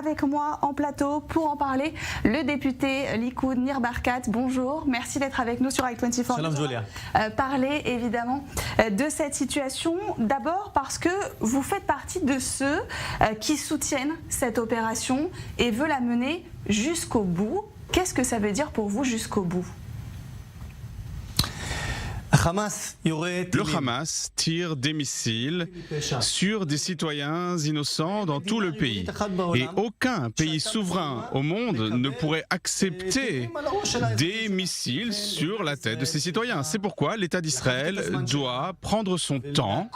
avec moi en plateau pour en parler le député Likoud Nir Barkat. Bonjour, merci d'être avec nous sur i24. Salam Julia. Parler évidemment de cette situation. D'abord parce que vous faites partie de ceux qui soutiennent cette opération et veulent la mener jusqu'au bout. Qu'est-ce que ça veut dire pour vous jusqu'au bout ? Le Hamas tire des missiles sur des citoyens innocents dans tout le pays. Et aucun pays souverain au monde ne pourrait accepter des missiles sur la tête de ses citoyens. C'est pourquoi l'État d'Israël doit prendre son temps,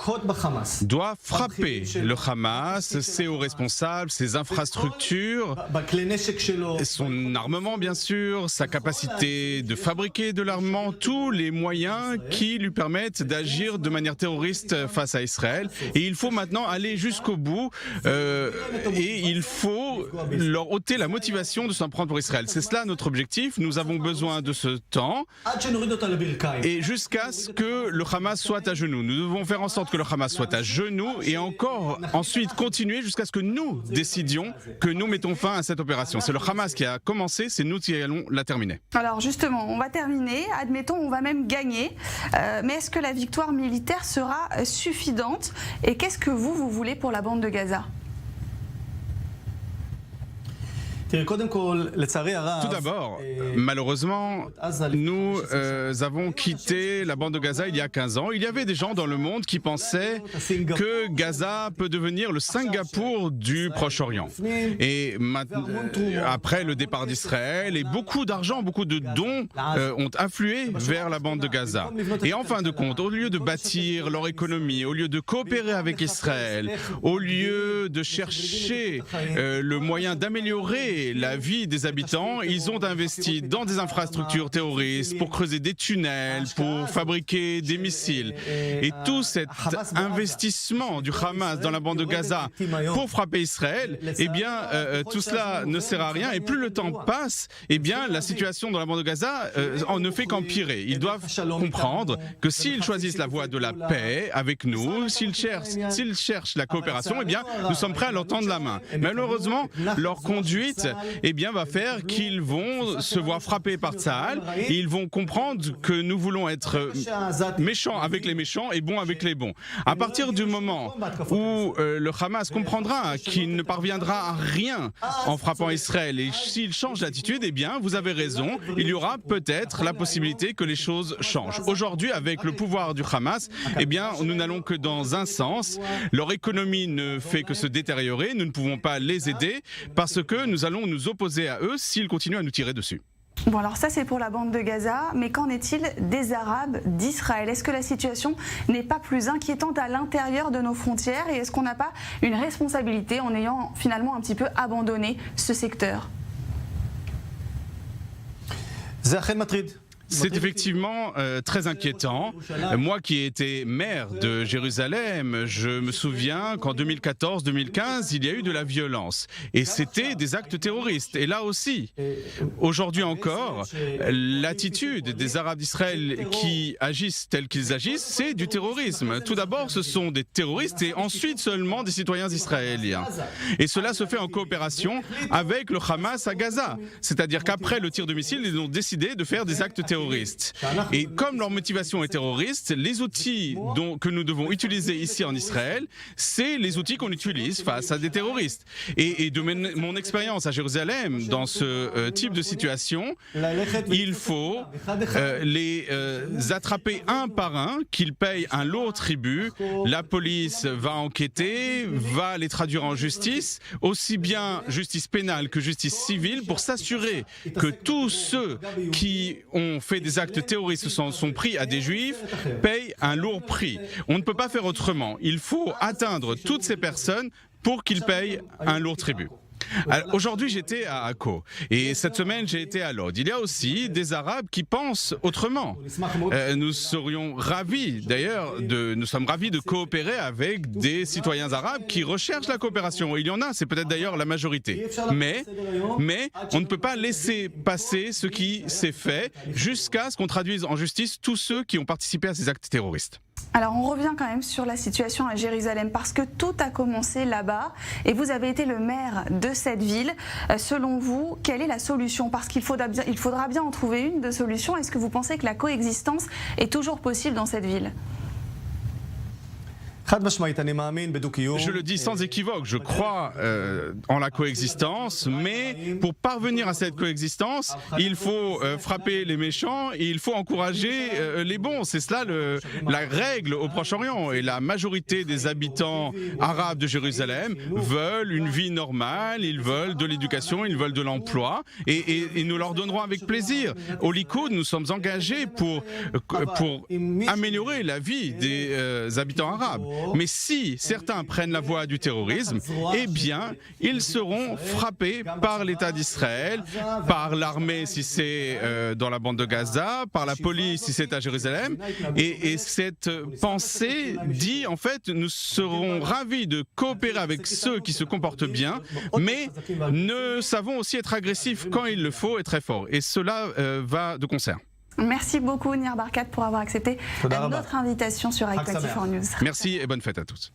doit frapper le Hamas, ses hauts responsables, ses infrastructures, son armement bien sûr, sa capacité de fabriquer de l'armement, tous les moyens qui lui permettent d'agir de manière terroriste face à Israël. Et il faut maintenant aller jusqu'au bout et il faut leur ôter la motivation de s'en prendre pour Israël. C'est cela notre objectif. Nous avons besoin de ce temps et jusqu'à ce que le Hamas soit à genoux. Nous devons faire en sorte que le Hamas soit à genoux et encore ensuite continuer jusqu'à ce que nous décidions que nous mettons fin à cette opération. C'est le Hamas qui a commencé, c'est nous qui allons la terminer. Alors justement, on va terminer, admettons on va même gagner, mais est-ce que la victoire militaire sera suffisante et qu'est-ce que vous voulez pour la bande de Gaza ? Tout d'abord, malheureusement, nous avons quitté la bande de Gaza il y a 15 ans. Il y avait des gens dans le monde qui pensaient que Gaza peut devenir le Singapour du Proche-Orient. Et après le départ d'Israël, et beaucoup d'argent, beaucoup de dons ont afflué vers la bande de Gaza. Et en fin de compte, au lieu de bâtir leur économie, au lieu de coopérer avec Israël, au lieu de chercher le moyen d'améliorer la vie des habitants, ils ont investi dans des infrastructures terroristes pour creuser des tunnels, pour fabriquer des missiles. Et tout cet investissement du Hamas dans la bande de Gaza pour frapper Israël, eh bien, tout cela ne sert à rien. Et plus le temps passe, eh bien, la situation dans la bande de Gaza ne fait qu'empirer. Ils doivent comprendre que s'ils choisissent la voie de la paix avec nous, s'ils cherchent la coopération, eh bien, nous sommes prêts à leur tendre la main. Malheureusement, leur conduite va faire qu'ils vont se voir frapper par Tsahal et ils vont comprendre que nous voulons être méchants avec les méchants et bons avec les bons. À partir du moment où le Hamas comprendra qu'il ne parviendra à rien en frappant Israël et s'il change d'attitude, eh bien, vous avez raison, il y aura peut-être la possibilité que les choses changent. Aujourd'hui, avec le pouvoir du Hamas, eh bien, nous n'allons que dans un sens. Leur économie ne fait que se détériorer, nous ne pouvons pas les aider parce que nous allons nous opposer à eux s'ils continuent à nous tirer dessus. Bon, alors ça c'est pour la bande de Gaza, mais qu'en est-il des Arabes d'Israël ? Est-ce que la situation n'est pas plus inquiétante à l'intérieur de nos frontières et est-ce qu'on n'a pas une responsabilité en ayant finalement un petit peu abandonné ce secteur ? C'est effectivement très inquiétant. Moi qui ai été maire de Jérusalem, je me souviens qu'en 2014-2015, il y a eu de la violence. Et c'était des actes terroristes. Et là aussi, aujourd'hui encore, l'attitude des Arabes d'Israël qui agissent tels qu'ils agissent, c'est du terrorisme. Tout d'abord, ce sont des terroristes et ensuite seulement des citoyens israéliens. Et cela se fait en coopération avec le Hamas à Gaza. C'est-à-dire qu'après le tir de missile, ils ont décidé de faire des actes terroristes. Et comme leur motivation est terroriste, les outils que nous devons utiliser ici en Israël, c'est les outils qu'on utilise face à des terroristes. Et de mon expérience à Jérusalem, dans ce type de situation, il faut les attraper un par un, qu'ils payent un lourd tribut. La police va enquêter, va les traduire en justice, aussi bien justice pénale que justice civile, pour s'assurer que tous ceux qui ont fait des actes terroristes sont pris à des juifs, payent un lourd prix. On ne peut pas faire autrement. Il faut atteindre toutes ces personnes pour qu'ils payent un lourd tribut. Aujourd'hui, j'étais à Akko et cette semaine, j'ai été à Lod. Il y a aussi des Arabes qui pensent autrement. Nous serions ravis, d'ailleurs, nous sommes ravis de coopérer avec des citoyens arabes qui recherchent la coopération. Il y en a, c'est peut-être d'ailleurs la majorité. Mais on ne peut pas laisser passer ce qui s'est fait jusqu'à ce qu'on traduise en justice tous ceux qui ont participé à ces actes terroristes. Alors on revient quand même sur la situation à Jérusalem parce que tout a commencé là-bas et vous avez été le maire de cette ville. Selon vous, quelle est la solution? Parce qu'il faudra bien en trouver une de solution. Est-ce que vous pensez que la coexistence est toujours possible dans cette ville? Je le dis sans équivoque, je crois en la coexistence, mais pour parvenir à cette coexistence, il faut frapper les méchants et il faut encourager les bons. C'est cela la règle au Proche-Orient. Et la majorité des habitants arabes de Jérusalem veulent une vie normale, ils veulent de l'éducation, ils veulent de l'emploi et nous leur donnerons avec plaisir. Au Likoud, nous sommes engagés pour améliorer la vie des habitants arabes. Mais si certains prennent la voie du terrorisme, eh bien, ils seront frappés par l'État d'Israël, par l'armée si c'est dans la bande de Gaza, par la police si c'est à Jérusalem. Et cette pensée dit, en fait, nous serons ravis de coopérer avec ceux qui se comportent bien, mais nous savons aussi être agressifs quand il le faut et très fort. Et cela va de concert. Merci beaucoup Nir Barkat pour avoir accepté notre invitation sur Actuality4 News. Merci et bonne fête à tous.